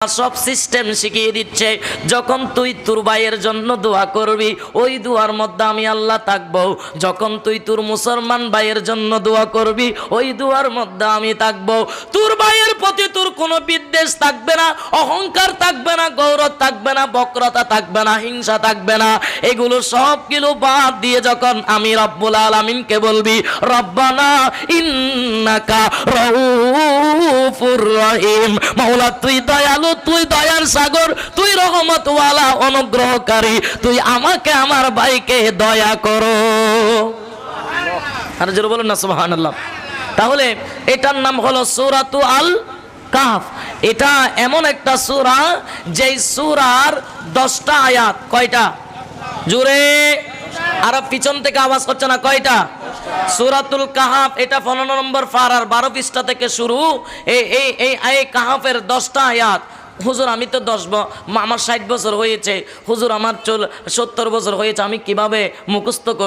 সব সিস্টেম শিখিয়ে দিচ্ছে। যখন তুই তোর ভাইয়ের জন্য দোয়া করবি ওই দোয়ার মধ্যে আমি আল্লাহ থাকবো। যখন তুই তোর মুসলমান ভাইয়ের জন্য দোয়া করবি ওই দোয়ার মধ্যে আমি থাকবো। তোর ভাইয়ের প্রতি তোর কোনো বিদ্বেষ থাকবে না, অহংকার থাকবে না, গৌরব থাকবে না, বক্রতা থাকবে না, হিংসা থাকবে না। এগুলো সবগুলো বাদ দিয়ে যখন আমি রব্বুল আলামিনকে বলবি রব্বানা ইন্নাকা রাউফুর রহিম, মাওলা তুই দয়ালু, তুই দয়ার সাগর, তুই রহমতওয়ালা, অনুগ্রহকারী, তুই আমাকে আমার ভাইকে দয়া করো। আর জোরে বলুন না সুবহানাল্লাহ। তাহলে এটার নাম হলো সূরাতু আল কাহফ। এটা এমন একটা সূরা যেই সূরার 10টা আয়াত। কয়টা? জোরে আর পিছন থেকে আওয়াজ হচ্ছে না। কয়টা? সূরাতুল কাহফ এটা 15 নম্বর পারার 12 পৃষ্ঠা থেকে শুরু। এই কাহফের 10টা আয়াত। হুজুর আমি তো আমার 60 বছর হয়েছে, হুজুর আমার 70 বছর হয়েছে, আমি কিভাবে মুখস্থ করব?